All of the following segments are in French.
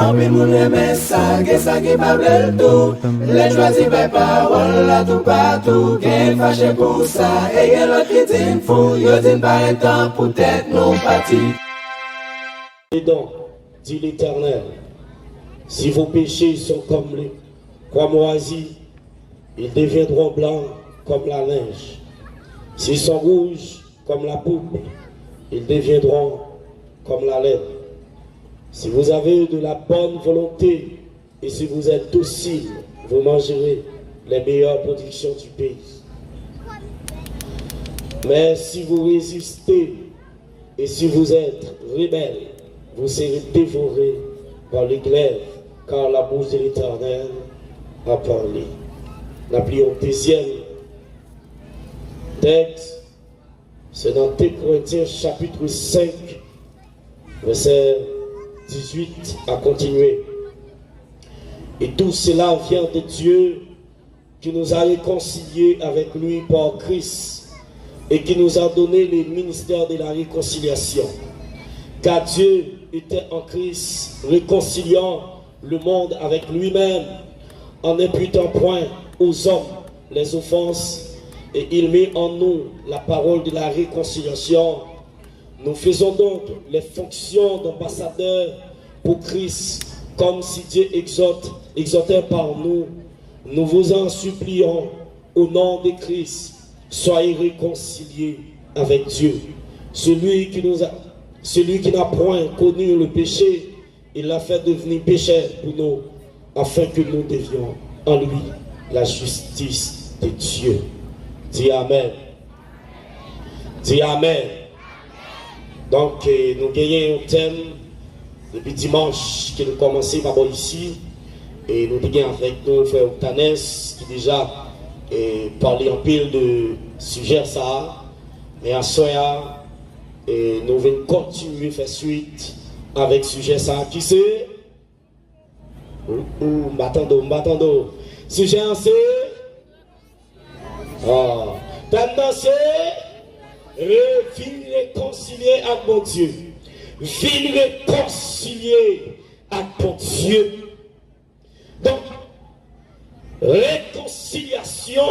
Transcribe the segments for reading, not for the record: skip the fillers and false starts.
En pile moun reme sa, gen sa ki pa ble tout. Les choisi par parole là tout partout. Gen fâché pour ça, et gen l'autre qui din fou. Yo din pas un temps pour tête non parti. Et donc, dit l'Éternel, si vos péchés sont comme les moisis, ils deviendront blancs comme la neige. S'ils sont rouges comme la pourpre, ils deviendront comme la laine. Si vous avez de la bonne volonté et si vous êtes docile, vous mangerez les meilleures productions du pays. Mais si vous résistez et si vous êtes rebelles, vous serez dévorés par les glaives, car la bouche de l'Éternel a parlé. La prière au deuxième texte, c'est dans 2 Corinthiens chapitre 5, verset 18 à continuer. Et tout cela vient de Dieu qui nous a réconciliés avec lui par Christ et qui nous a donné le ministère de la réconciliation. Car Dieu était en Christ, réconciliant le monde avec lui-même, en n'imputant point aux hommes les offenses, et il met en nous la parole de la réconciliation. Nous faisons donc les fonctions d'ambassadeurs pour Christ, comme si Dieu exhortait par nous. Nous vous en supplions au nom de Christ, soyez réconciliés avec Dieu. Celui qui n'a point connu le péché, il l'a fait devenir péché pour nous, afin que nous devions en lui la justice de Dieu. Dis Amen. Dis Amen. Donc, nous gagnons un thème depuis dimanche que nous commençons par ici. Et nous gagnons avec nous frère Octanès qui déjà parlé en pile de sujet ça. Mais à Soya, nous venons continuer à faire suite avec sujet ça. Qui c'est? M'attendons. Sujet c'est? Maintenant c'est venir réconcilier avec mon Dieu. Venir réconcilier avec mon Dieu. Donc, réconciliation,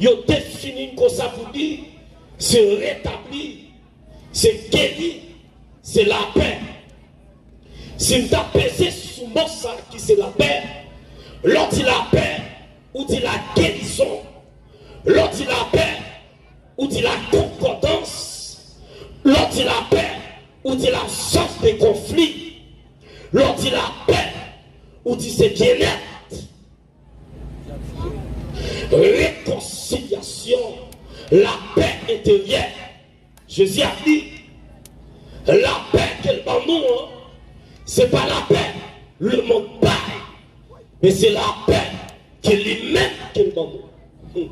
il définit comme ça pour dire, c'est rétablir, c'est guérir, c'est la paix. Si vous apaisez sous mot ça qui c'est la paix, l'autre dit la paix, ou dit la guérison, l'autre dit la paix, ou dit la concordance, l'autre dit la paix, ou dit la source des conflits, l'autre dit la paix, ou dit c'est bien-être. Réconciliation, la paix intérieure. Jésus a dit, la paix qu'elle va nous, c'est pas la paix, le monde baille, mais c'est la paix que lui-même qu'elle va nous.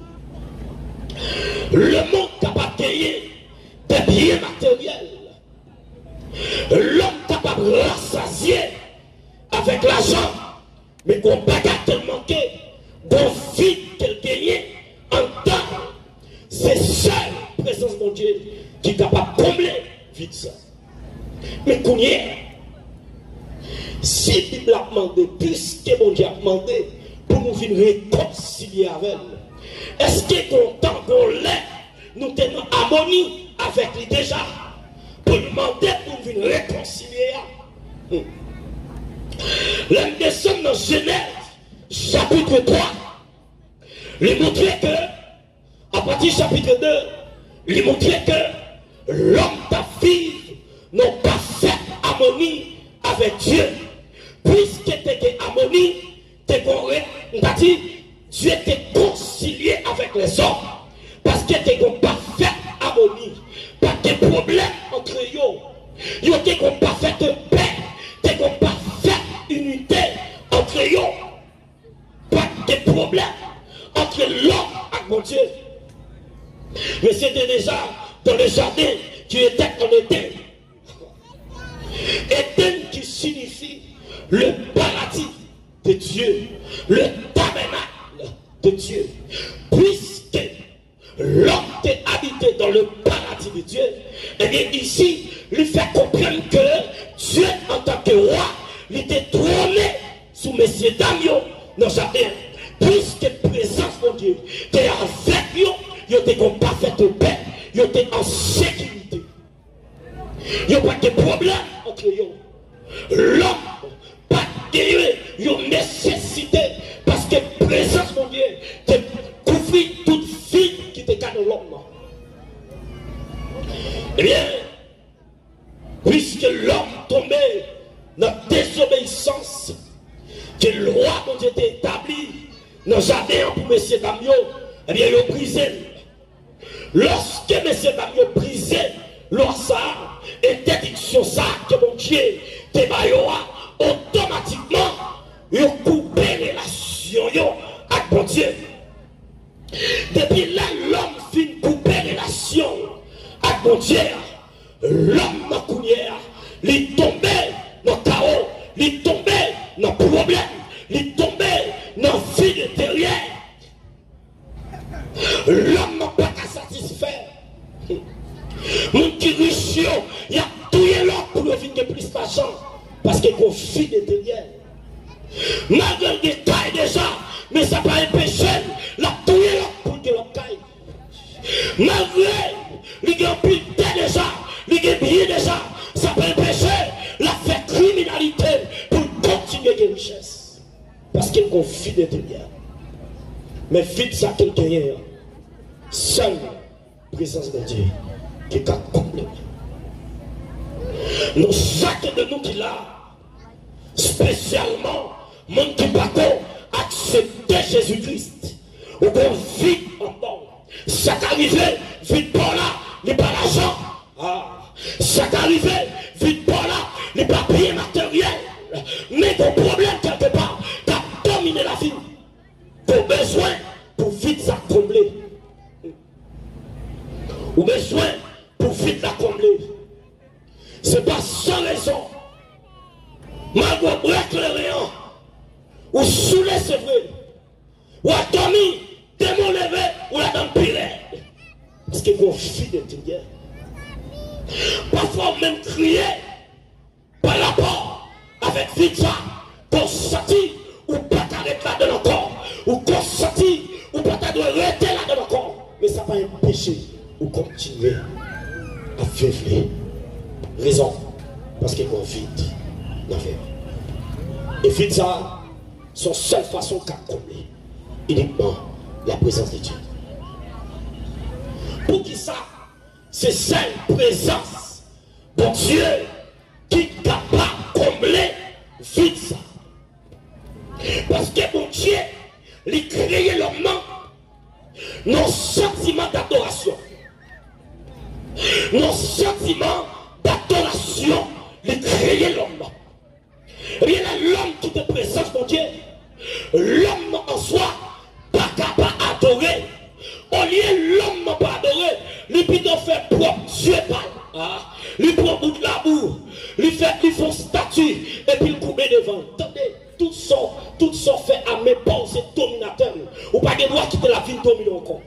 Le monde capable de gagner des biens matériels. L'homme capable de rassasier avec l'argent, mais qu'on bagarre qu'elle manquait, qu'on vide qu'elle gagnait en temps. C'est seule présence de mon Dieu qui est capable de combler vite ça. Mais qu'on y est, si la Bible a demandé, puisque mon Dieu a demandé pour nous venir réconcilier avec elle, est-ce que content qu'on l'ait, nous tenons harmonie avec lui déjà, pour demander pour nous venir réconcilier? L'un des sommes dans Genèse, chapitre 3, lui montrer que, à partir du chapitre 2, lui montrer que l'homme, ta fille, n'ont pas fait harmonie avec Dieu. Puisque tu es harmonie, on t'a dit, Dieu était concilié avec les hommes. Parce que tu n'as pas fait harmonie. Pas de problème entre eux. Ils n'ont pas fait de paix. Tu n'as pas fait unité entre eux. Pas de problème entre l'homme et mon Dieu. Mais c'était déjà dans le jardin qui était en Éden. Éden qui signifie le paradis de Dieu, le tabernacle de Dieu. Puisque l'homme est habité dans le paradis de Dieu, et bien ici, lui fait comprendre que Dieu en tant que roi il était trôné sous messieurs dames dans le jardin. Puisque présence de Dieu était avec eux, ils étaient en parfaite paix, ils étaient en sécurité. Il n'y a pas de problème entre eux. L'homme, pas de une nécessité, parce que la présence de Dieu te couvre toute vie qui te garde l'homme. Eh bien, puisque l'homme tombait dans la désobéissance, que le roi de Dieu était établi dans le jardin pour M. Damio, eh bien, il a brisé. Lorsque M. Damio brisé, lors ça, interdiction ça, que mon Dieu te baillera, automatiquement, il a coupé les relations avec mon Dieu. Depuis là, l'homme finit couper les relations avec mon Dieu. L'homme dans Kounière, il tombait dans le chaos, il tombait dans le problème, il tombait dans la vie de derrière. L'homme n'a pas qu'à satisfaire. Mon qui riche, il a tué l'homme pour le venir plus d'argent parce qu'il confie de derrière. Malgré le détail déjà, mais ça n'a pas empêché, il a tué l'homme pour que l'homme caille. Malgré il a plus déjà, il a bien déjà, ça peut empêcher la fait criminalité pour continuer des richesses. Parce qu'il confie de derrière. Mais vite ça quelqu'un, seule présence de Dieu qui est complète. Nous, chacun de nous qui l'a, spécialement, mon qui pas accepter Jésus-Christ, ou qu'on vit en bon. Ça arrivé, vite par là, n'est pas l'argent. Ça arrivé, vite par là, les papiers matériels. Mais ton problème quelque part, t'as dominé la vie. Pour besoin, pour vite ça combler. Ou besoin, pour vite la combler. C'est pas sans raison. Malgré éclairé, ou saoulé c'est vrai. Ou à dormi, démon levé, ou la dame pirée. Parce que vous fille de Dieu. Parfois même crier par rapport avec vite ça, pour sortir ou pas t'arrêter là de encore. Ou qu'on sortit, ou pas t'arrêter là de encore. Mais ça va empêcher ou continuer à vivre. Raison, parce qu'il est vide dans la vie. Et vite ça, son seule façon qu'à combler, uniquement la présence de Dieu. Pour qui ça, c'est cette présence de Dieu qui est capable de combler vite ça. Parce que mon Dieu, il a créé l'homme nos sentiments d'adoration. Nos sentiments d'adoration, il a créé l'homme. Eh bien, l'homme qui te présente, mon Dieu, l'homme en soi, pas capable d'adorer. Au lieu l'homme n'a pas adoré, lui plutôt fait propre Dieu parle. Lui prend bout de la boue, lui font statue et puis il coupe devant. Attendez, tout ça fait à mes bords, c'est dominateur. Ou pas de droit quitter la ville dominer encore.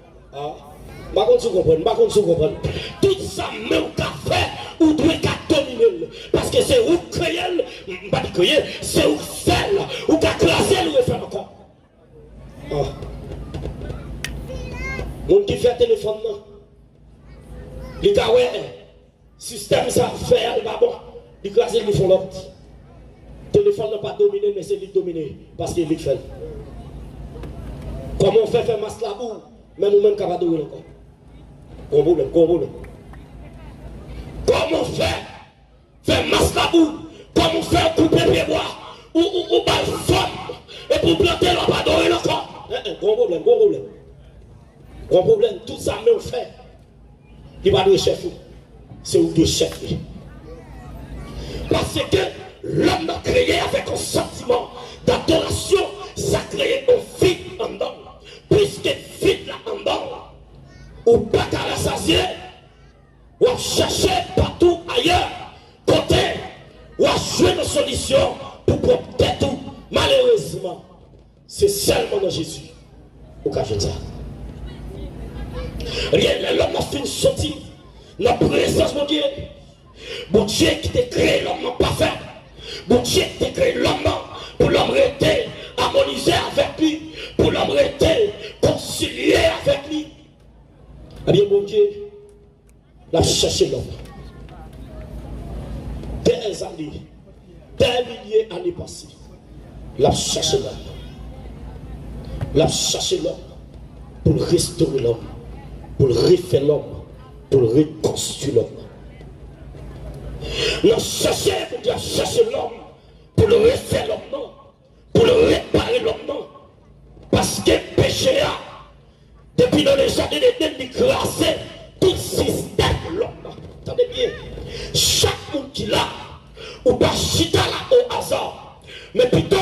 Par contre, vous comprenez. Tout ça, même qu'à faire, ou doit qu'à dominer. Parce que c'est où créer, pas de créer, c'est où faire, ou qu'à classer, ou faire encore. Mon qui fait téléphone, les gars, ouais, système ça fait, bah bon, les classes, ils font l'autre. Téléphone n'a pas dominé, mais c'est lui dominer, parce qu'il fait. Comment on fait faire masque la boue, même nous-mêmes, capable de encore. Comment on fait faire masque la boue, comment on fait couper les bois, ou balle forme, et pour planter la pas d'oreille encore. Gros problème, tout ça même fait. Il va de chef, c'est où de chef. Parce que l'homme a créé avec un sentiment d'adoration, ça crée un vide en dedans. Puisque vide là en dedans, ou pas qu'à rassasier, ou à chercher partout ailleurs, côté, ou à jouer une solution pour protéger tout. Malheureusement, c'est seulement dans Jésus au cas de ça. Rien, l'homme a fait une sortie, la présence de Dieu. Bon Dieu qui t'a créé l'homme n'a pas fait. Bon Dieu t'a créé l'homme pour l'homme rester harmonisé avec lui, pour l'homme rester concilié avec lui. Eh bien, bon Dieu, l'a cherché l'homme. Des années, des milliers d'années passées, l'a cherché l'homme. L'a cherché l'homme pour restaurer l'homme, pour refaire l'homme, pour reconstruire l'homme. L'a cherché l'homme pour le refaire l'homme, pour le réparer l'homme. Parce que le péché a, depuis dans les jardins d'Éden, il crasé tout système de l'homme. Attendez bien, chaque monde qui l'a, ou pas chita là au hasard, mais plutôt,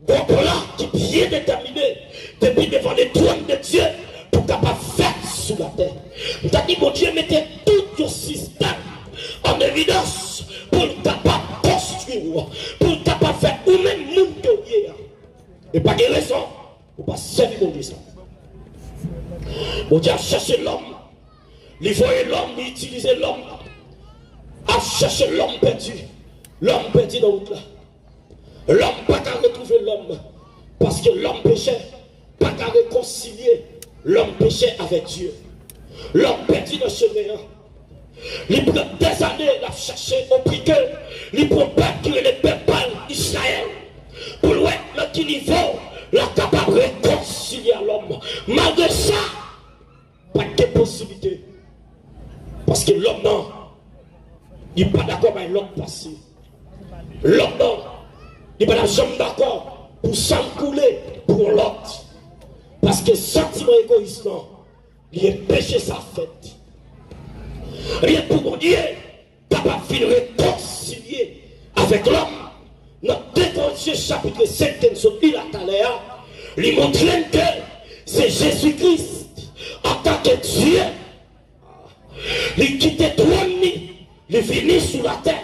bon là qui bien déterminé, depuis devant les trônes de Dieu, pour capable faire sous la terre. T'as dit, mon Dieu, mettez tout le système en évidence pour capable construire, pour capable faire ou même monde de hier. Et pas de raison pour pas servir mon Dieu ça. Mon Dieu a cherché l'homme, il voyait l'homme, il utilisait l'homme, a cherché l'homme perdu dans la route là. L'homme pas qu'à retrouver l'homme, parce que l'homme péchait, pas qu'à réconcilier l'homme péchait avec Dieu. L'homme perdu dans ce chemin. Il prend des années à chercher au prix que il prend pas que les peuples d'Israël pour voir à quel niveau la capable de réconcilier l'homme. Malgré ça, pas de possibilité. Parce que l'homme non, il n'est pas d'accord avec l'homme passé. L'homme non, il n'est pas jamais d'accord pour s'encouler pour l'autre. Parce que sentiment égoïste non, il est péché sa fête. Rien pour mon Dieu, capable de réconcilier avec l'homme. Dans 2 Corinthiens chapitre 5, il a lui montre que c'est Jésus-Christ en tant que Dieu. Il quittait tout il est venu sur la terre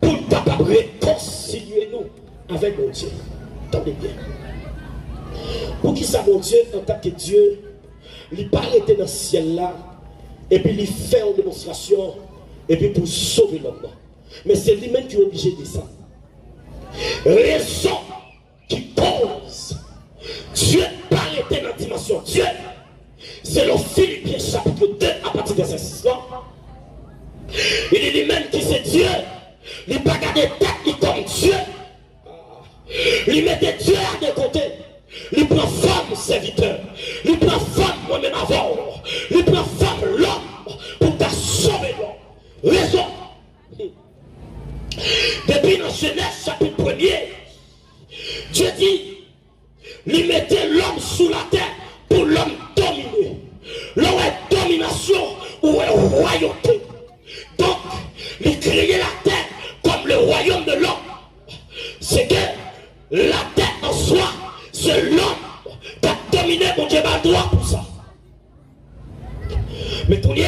pour capable de réconcilier nous avec mon Dieu. Attendez bien. Pour qui ça mon Dieu en tant que Dieu, il pas arrêté dans le ciel là. Et puis il fait une démonstration, et puis pour sauver l'homme. Mais c'est lui-même qui est obligé de ça. Raison qui cause. Dieu n'a pas arrêté dans la dimension. Dieu, c'est le Philippiens chapitre 2 à partir de verset 6 là. Il est lui-même qui c'est Dieu. Il n'a pas gardé tête comme Dieu. Il mettait Dieu à des côtés. Il prend femme serviteur. Il prend femme moi-même avant. Il prend femme l'homme pour t'a sauver l'homme. Raison. Depuis dans Genèse chapitre 1er, Dieu dit, il mettait l'homme sous la terre pour l'homme dominer. L'homme est domination ou est royauté. Donc, il créait la terre comme le royaume de l'homme. C'est que la terre en soi, c'est l'homme qui a dominé mon Dieu a droit pour ça. Mais ton là,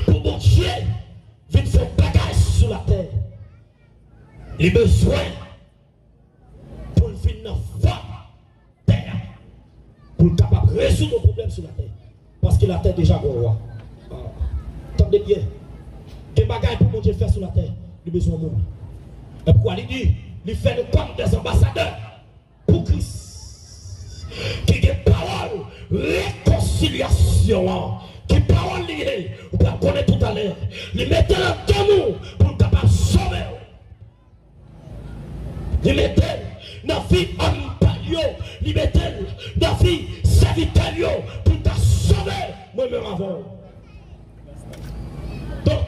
pour mon Dieu, vite faire bagage sur la terre. Les besoins pour venir dans la terre, pour capable de résoudre nos problèmes sur la terre. Parce que la terre déjà est roi. Attendez bien. Des bagages pour mon Dieu faire sur la terre, les besoins de monde. Et pourquoi il dit, il fait le comme des ambassadeurs pour Christ. Qui est parole, réconciliation. Qui parole liée, vous pouvez connaître tout à l'heure. Il mettait dans nous pour capable sauver. Il mettait dans la vie homme, il mettait dans la vie serviteur pour t'a sauver moi-même avant. Donc,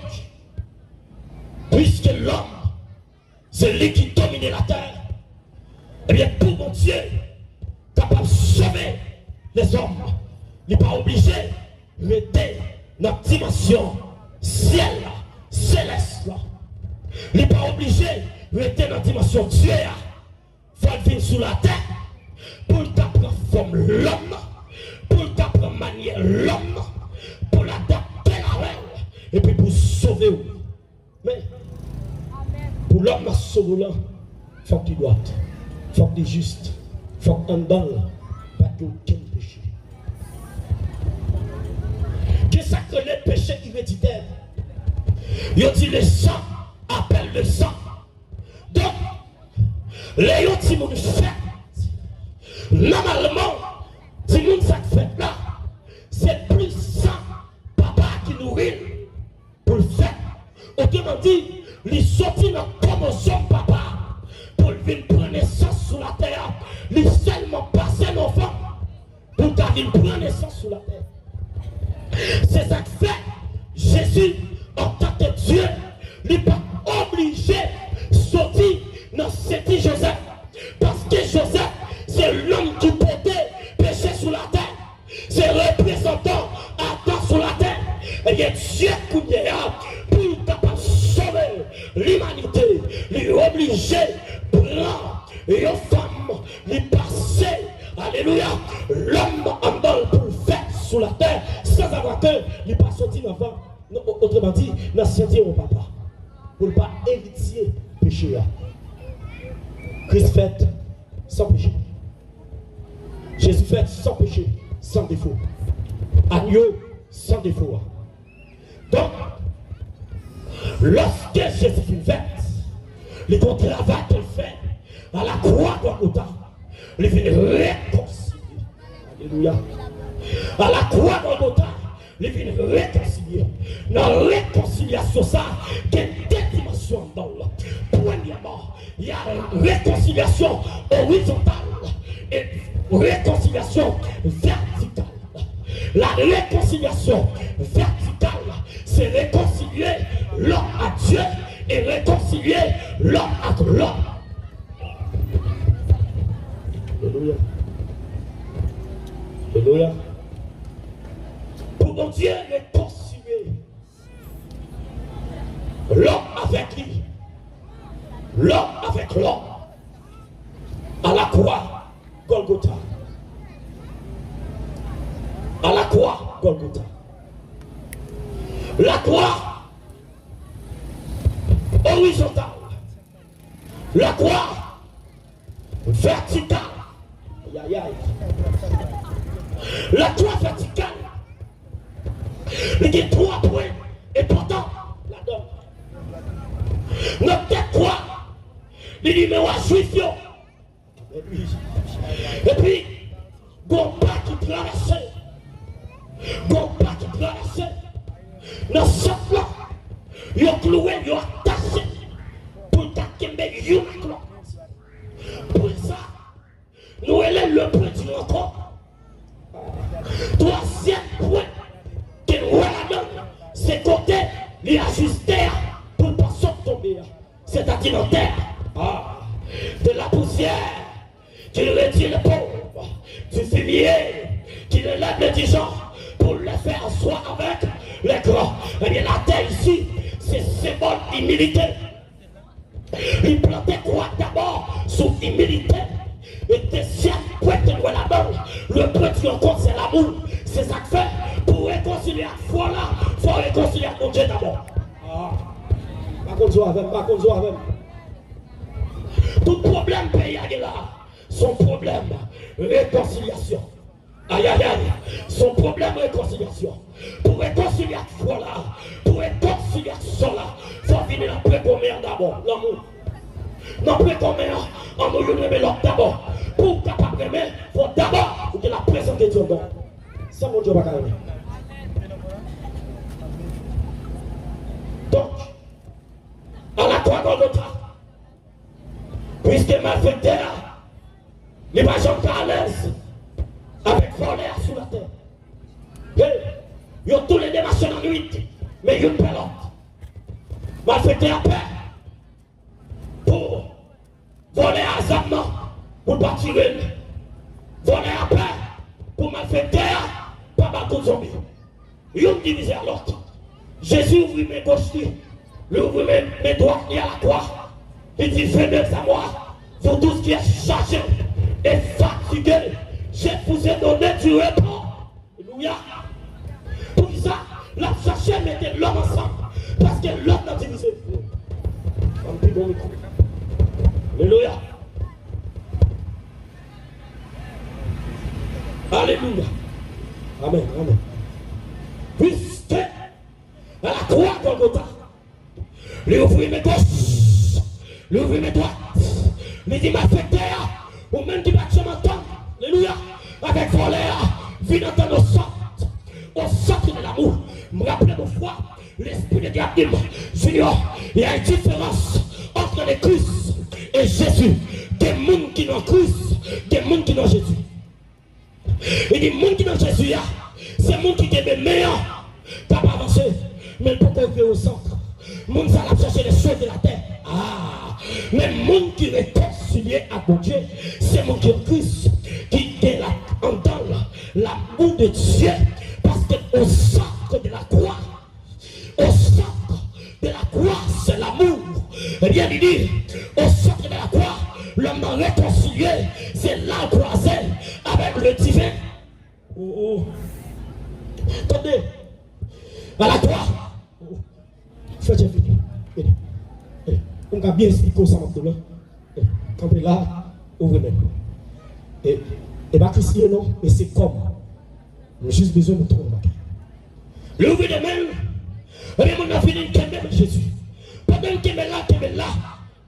puisque l'homme, c'est lui qui domine la terre, eh bien pour mon Dieu, capable de sauver les hommes, il n'est pas obligé de rester dans la dimension ciel, céleste. Il n'est pas obligé de rester dans la dimension Dieu. Il faut venir sur la terre pour t'apprendre forme l'homme, pour t'apprendre manière l'homme, pour l'adapter à elle, et puis pour sauver. Mais pour l'homme à sauver, il faut qu'il doit, il faut qu'il est juste, il faut qu'il ait pas d'aucun péché. Qu'est-ce que le péché héréditaire? Il dit le sang appelle le sang. Donc, les petits monde fait, normalement, si nous ça fait là, c'est plus ça, papa qui nourrit pour le faire. Autrement dit, il sortit dans la promotion papa pour venir prendre naissance sur la terre. Il seulement passé l'enfant pour qu'il prenne naissance sur la terre. C'est ça que fait Jésus en tant que Dieu. Il n'est pas obligé de sortir dans cette Joseph. Parce que Joseph, c'est l'homme qui portait péché sur la terre. C'est représentant Adam sur la terre. Et il y a Dieu qui est là pour capable sauver l'humanité. Il est obligé de prendre une femme, lui passer, alléluia, l'homme en bol pour le faire sur la terre sans avoir que il pas sorti d'avant. Autrement dit, n'a senti mon papa pour ne pas héritier péché. Christ fait sans péché. Jésus fait sans péché, sans défaut. Agneau sans défaut. Donc, lorsque Jésus fait, le bon travail qu'il fait à la croix de Golgotha, il vient réconcilier. Alléluia. À la croix de Golgotha, il vient réconcilier. Dans la réconciliation, ça, il y a deux dimensions dans le. Premièrement, il y a une réconciliation horizontale et réconciliation verticale. La réconciliation verticale, c'est réconcilier l'homme à Dieu et réconcilier l'homme à l'homme. Alléluia. Alléluia. Pour mon Dieu réconcilier l'homme avec lui, l'homme avec l'homme, à la croix Golgotha. À la croix Golgotha. La croix horizontale. La croix verticale. Aïe, aïe, aïe. La croix verticale. Il y a 3 points importants là-dedans. Notre croix, les numéros juifs. Et puis, bon pas qui traverse. Bon pas qui traverse. Dans ce plan, ils ont cloué, ils ont attaché pour t'accueillir une clé. Pour ça, nous allons le petit encore. Troisième point, que nous allons c'est côté les ajuster pour ne pas tomber. C'est-à-dire en terre. De la poussière qui retire le pauvre, du fumier qui le lève les gens pour le faire asseoir avec les grands. Eh bien, la terre ici, c'est symbole d'humilité. Il plantait quoi d'abord sous humilité. Et deuxième point de la bonne, le petit encore c'est l'amour. C'est ça que fait pour réconcilier la foi là, il faut réconcilier avec Dieu d'abord. Pas qu'on joue avec, pas qu'on joue avec. Tout problème pays est là. Son problème, réconciliation. Aïe aïe aïe, son problème réconciliation. Pour réconcilier la foi là, pour réconcilier ça là, il faut venir la précommère d'abord, l'amour. Non précommère, en nous aimer l'autre d'abord. Pour capable aimer, il faut d'abord que la présence de Dieu bon. Ça mon Dieu va aimer. Donc, à la croix Golgotha, puisque malfaiteur, les pas gens à l'aise avec voleur sous la terre. Ils ont tous les démarches en nuit, mais ils ont pas l'autre. Malfaiteur a peur pour voler à Zamman, pour ne pas tirer. Voler à peur pour malfaiteur, pas battre zombie. Ils ont divisé à l'autre. Jésus ouvre mes gauches, il ouvre mes doigts à la croix. Il dit, venez à moi, vous tous qui êtes chargés et fatigués, je vous ai donné du repos. Alléluia. Pour ça, la chercher mettait l'homme ensemble, parce que l'homme l'a divisé. Alléluia. Alléluia. Amen. Amen. Puisque à la croix Golgotha, lui ouvrit mes gauches L'ouvrir mes droites. Les dit m'affecter. Ou même qui va se m'entendre. Alléluia. Avec voleur. Viens entendre au centre de l'amour. Me rappeler mon foi. L'esprit de diable. Junior, il y a une différence entre les Christ et Jésus. Des mondes qui n'ont Christ, des mondes qui n'ont Jésus. Et des mondes qui n'ont Jésus, c'est le monde qui est le meilleur. Tu n'as pas avancé, mais pour qu'on au centre. Le monde ça va chercher les choses de la terre. Ah, mais le monde qui est réconcilié à mon Dieu, c'est le monde qui est Christ, qui est là, entend l'amour de Dieu. Parce qu'au centre de la croix, au centre de la croix, c'est l'amour. Eh bien, il dit, au centre de la croix, l'homme réconcilié, c'est là croisé avec le divin. Oh, oh. Attendez, à la croix, faites fini. On va bien expliquer ça maintenant. Campez là, ouvrez-le. Et pas Christian, non, mais c'est comme. J'ai juste besoin de trouver ma carte. L'ouvre de même, et bien, on a fini de même Jésus. Pendant qu'il est là,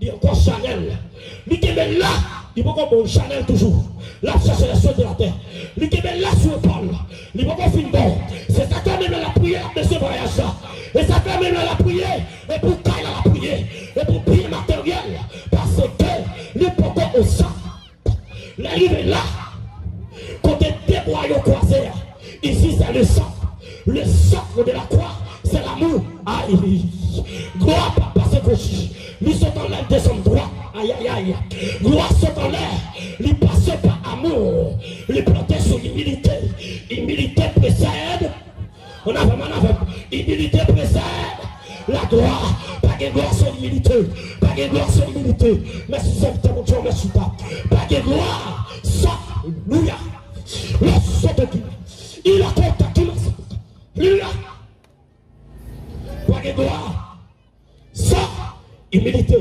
il y a encore Chanel. Il est là, il y a encore bon Chanel toujours. Là, chercher les choses de la terre. Il est là sur le Paul. Il y a encore fin bon. C'est ça quand même la prière de ce voyage-là. Et ça quand même la prière. Et pour qu'il la prière. Et pour prier matériel. Parce que le pourquoi au sang. L'arrivée est là. Côté des royaumes croisés. Ici, c'est le sang. Le centre de la croix, c'est l'amour. Aïe. Gloire pas passer gauche. Lui saute en l'air, descend droit. Aïe aïe aïe. Gloire saute en l'air. Lui passe par amour. Lui planter sur l'humilité. Humilité précède. On a vraiment humilité précède. La gloire. Pas de gloire sans humilité. Pas de gloire sans humilité. Merci Seigneur mon Dieu, merci ta. Pas de gloire sans. Alléluia. Le saut de Dieu. Il a contacté ma sang. Alléluia. Pas de gloire sans humilité.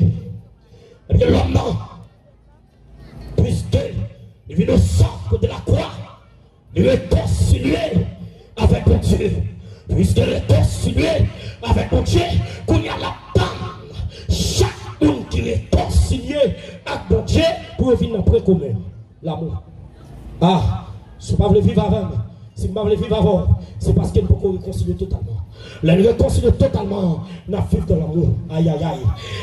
Et bien l'homme non. Puisqu'il vit le centre de la croix, il est concilié avec mon Dieu. Puisqu'il est concilié avec mon Dieu, qu'on y a la dame. Chaque monde qui est concilié avec mon Dieu pour vivre après commun. L'amour. Ah, si vous ne voulez vivre avant, si vous ne voulez vivre avant, c'est parce qu'il ne peut pas réconcilier totalement. La réconcilier totalement, n'a vivre dans l'amour. Aïe aïe aïe.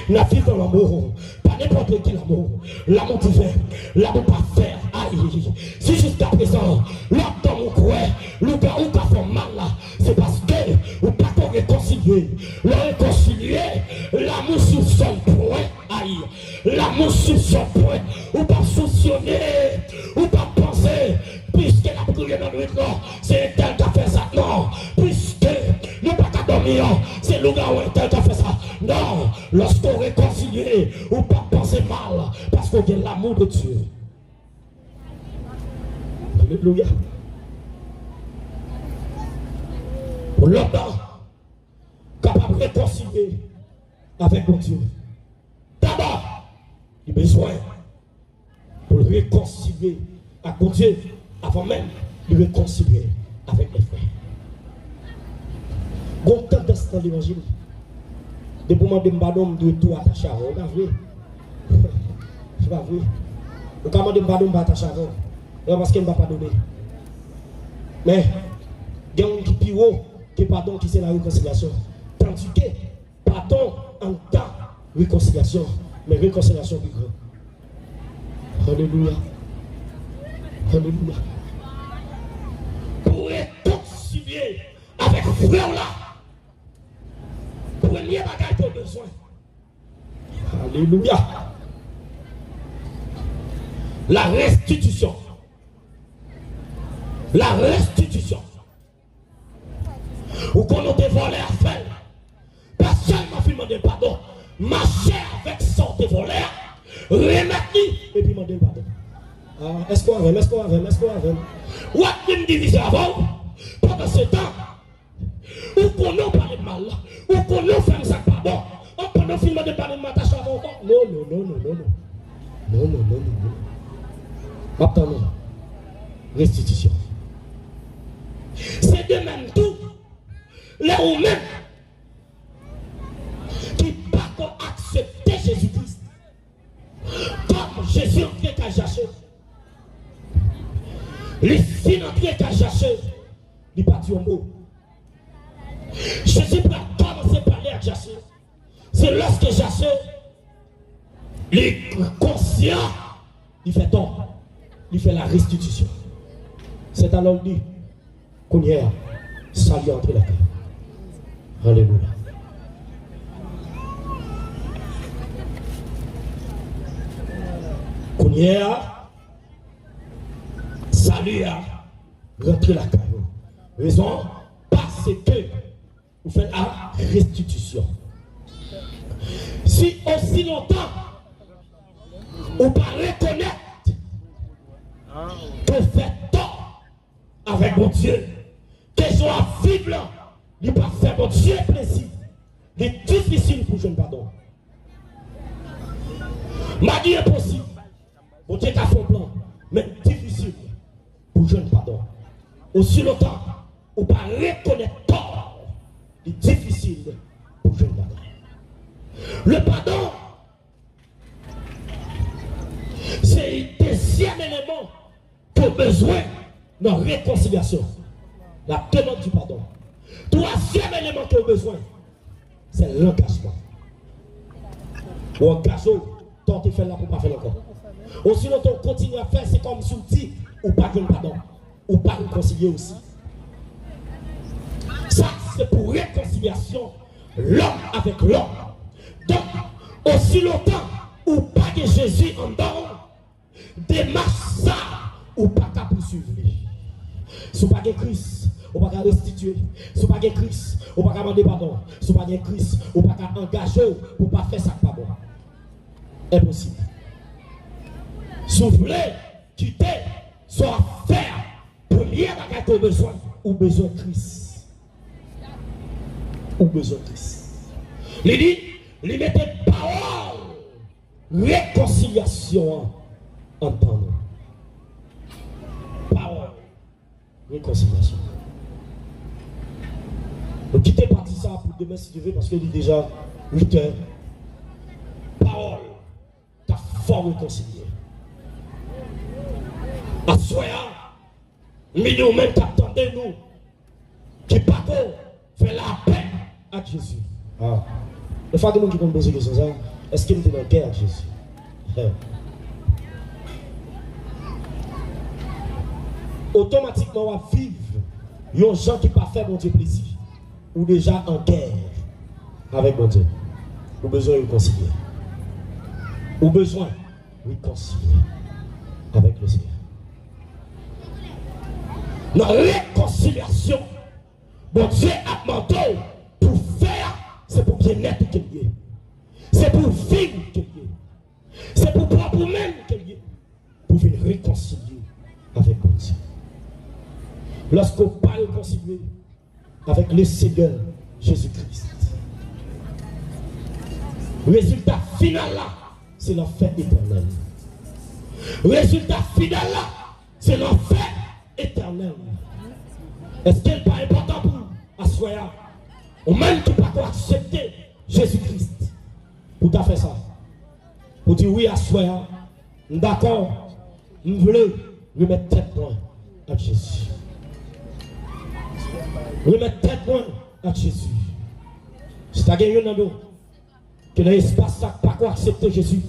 N'a vivre dans l'amour. Pas n'importe quel amour. L'amour divin. L'amour parfait. Aïe. Si jusqu'à présent, l'homme dans mon coin, le gars où t'as fait mal là, c'est parce que vous pas qu'on réconcilier. Le réconcilier, l'amour sur son point. Aïe. L'amour sur son point. Ou pas soupçonner. Ou pas penser. Puisque la prière dans le nuit, c'est tel qui a fait ça. Non. Puisque nous pas qu'à dormir, c'est le gars où est tel qui a fait ça. Non. Lorsqu'on réconcilie, ou pas penser mal. Parce qu'on a l'amour de Dieu. Alléluia. L'homme capable de réconcilier avec mon Dieu. D'abord, il a besoin pour le réconcilier avec mon Dieu avant même de réconcilier avec les frères. Bon temps dans l'évangile. Depuis que je me tout attaché à vous, c'est pas vrai. C'est pas vrai. Le cas de me attaché à vous. Parce qu'il ne va pas donner. Mais, il y a un qui est haut, qui est pardon, qui c'est la réconciliation. Tandis que, pardon en temps, réconciliation, mais réconciliation plus grande. Alléluia. Alléluia. Pour réconcilier avec le frère là, premier bagage pour besoin. Alléluia. La restitution. La restitution. Ou qu'on a des voleurs à faire. Personne m'a fait demander pardon. Marcher avec son des voleurs. Remettre et puis demander pardon. Ah, est-ce qu'on a est-ce qu'on a ou à une division avant. Pendant ce temps. Ou qu'on a parlé de mal. Ou qu'on a fait ça pardon. Ou qu'on a fait demander pardon de m'attacher avant encore. Non. Maintenant, restitution. C'est de même tout. Les Romains qui ne pas accepter Jésus-Christ. Jésus entré qu'à chercher. Les filles entrées qu'à chercher. Il pas dit un mot. Jésus peut commencer à parler à chercher. C'est lorsque chercher, les conscients, il fait tort. Il fait la restitution. C'est alors dit qu'on y est, salut entre la terre. Alléluia. Qu'on y est, salut à rentrer la terre. Raison, parce que vous faites la restitution. Si aussi longtemps, vous pas reconnaître que fait tort avec mon Dieu, que je sois vivre là, il pas faire mon Dieu plaisir. Il est difficile pour je ne pardon. Ma vie est possible. Mon Dieu a fait un plan, mais difficile pour je ne pardon. Aussi longtemps, vous pas reconnaître tort, il est difficile pour je ne pardon. Le pardon, c'est le deuxième élément que besoin de réconciliation. La demande du pardon. Troisième élément que besoin, c'est l'engagement. Ou engagement, tant tu fais là pour ne pas faire encore. Ou sinon, on continue à faire, c'est comme si on dit, ou pas de pardon, ou pas réconcilier aussi. Ça, c'est pour réconciliation, l'homme avec l'homme. Donc, aussi longtemps ou pas que Jésus en dehors, démarche ça ou pas qu'à poursuivre. Si vous pas que Christ, ou pas qu'à restituer. Si vous pas que Christ, ou pas qu'à demander pardon. Si vous pas que Christ, ou pas qu'à engager pour pas faire ça pas bon. Impossible. Si vous voulez quitter, soit faire, premier bagage que besoin, ou besoin de Christ. Ou besoin de Christ. Il dit, il mettait parole, réconciliation en temps. Parole, réconciliation. Donc quittez parti ça pour demain si tu veux parce qu'il est déjà 8 heures. Parole, t'as fort réconcilié. À soya, mais nous même t'attendez nous, qui pas fait la paix à Jésus. Ah. Le fait de nous qui vont poser question ça, est-ce qu'il était dans la guerre avec Jésus? Automatiquement, on va vivre. Il y a des gens qui ne pas fait mon Dieu plaisir. Ou déjà en guerre avec mon Dieu. Ou besoin de réconcilier. Ou besoin de réconcilier avec le Seigneur. Dans la réconciliation, mon Dieu a demandé pour faire. C'est pour bien-être qu'il y ait. C'est pour vivre qu'il y ait. C'est pour propre même qu'il y ait. Pour venir réconcilier avec mon Dieu. Lorsqu'on ne pas réconcilier avec le Seigneur Jésus-Christ, le résultat final là, c'est l'enfer éternel. Le résultat final là, c'est l'enfer éternel. Est-ce qu'il n'est pas important pour nous à soya? Ou même qui ne pas accepter Jésus-Christ pour t'as fait ça. Pour dire oui à soi, d'accord, nous voulons remettre tête loin à Jésus. Remettre tête loin à Jésus. Si tu as gagné dans l'eau, que dans l'espace, ça ne pas accepter Jésus.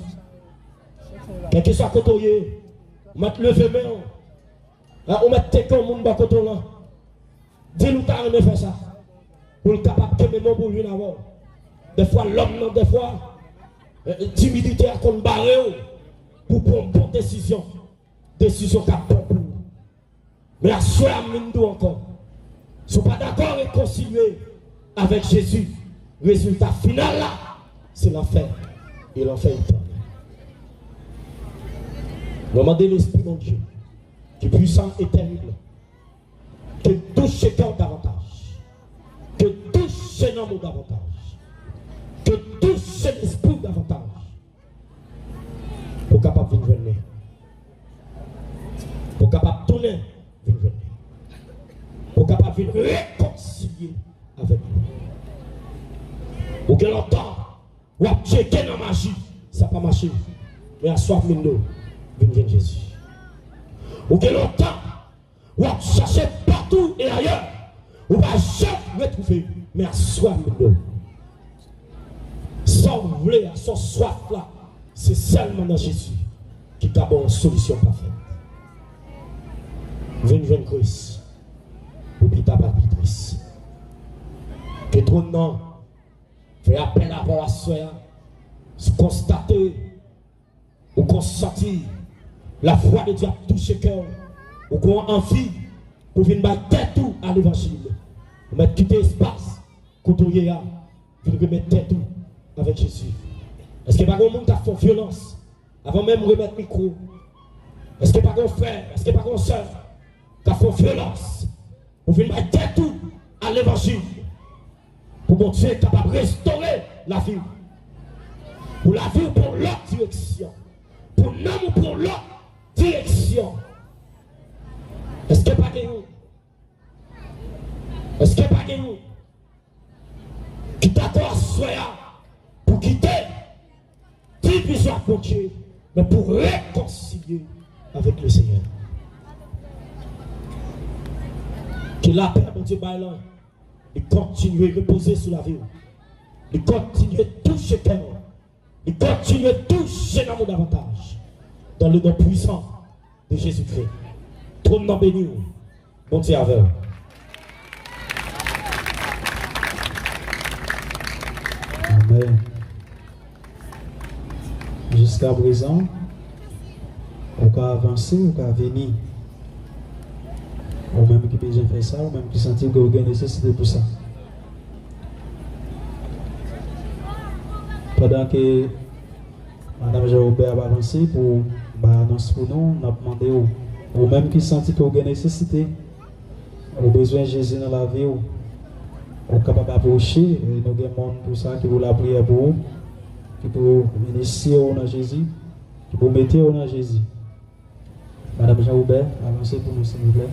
Quel que soit côté, mettre le feu, on met tête au monde côté là. Dis-nous, tu as aimé faire ça. Pour le capable de me pour lui avoir. Des fois, l'homme, des fois, timidité à qu'on barre pour prendre une bonne décision. Décision qui a bon pour nous. Mais à soi, à encore. Si vous n'êtes pas d'accord réconcilier avec Jésus, le résultat final là, c'est l'enfer. Et l'enfer éternel. Demandez l'Esprit de Dieu, qui est puissant et terrible, que touche ce cœur davantage. Que touche ce nom davantage. Que touche cet esprit davantage. Pour capable de venir. Pour capable de tourner, venir. Pour capable de réconcilier avec nous. Pour que longtemps, ou à checker dans la magie, ça n'a pas marché. Mais à soif, nous, venez Jésus. Ou que longtemps, ou à chercher partout et ailleurs, ou va jamais retrouver, mais à soif de sans vouloir, à son soif là, c'est seulement dans Jésus qui a une solution parfaite. Venez Christ, ou qui t'a pas triste. Que ton nom fait appel à la soeur, constater ou constater la foi de Dieu a touché le cœur, ou qu'on a envie pour venir battre tout à l'évangile. Pour mettre tout l'espace, côtoyer, pour remettre tout avec Jésus. Est-ce que pas un monde qui a fait violence avant même de remettre le micro? Est-ce que pas un frère, est-ce que pas une soeur qui a fait violence pour venir mettre tout à l'évangile? Pour mon Dieu est capable de restaurer la vie. Pour la vie ou pour l'autre direction. Pour l'homme ou pour l'autre direction. Est-ce que pas nous? Est-ce que pas nous? Qui t'attend pour quitter, division à Dieu, mais pour réconcilier avec le Seigneur. Que la paix, mon Dieu, baillant, et continue à reposer sur la vie. Et continue à toucher cœur. Et continue à toucher dans mon avantage. Dans le nom puissant de Jésus-Christ. Ton nom béni, mon Dieu avec. Amen. Jusqu'à présent, on peut avancer, on peut venir. Ou même qui peut faire ça, ou même qui sentit que vous avez nécessité pour ça. Pendant que Madame Jean-Robert va avancer pour annoncer pour nous, on a demandé ou même qui sentit que vous avez nécessité, vous avez besoin de Jésus dans la vie, ou capable d'approcher, et nous avons des gens pour ça qui vous la prière pour vous, qui peut initier dans Jésus, qui peut mettre dans Jésus. Madame Jean-Robert, avancez pour nous s'il vous plaît.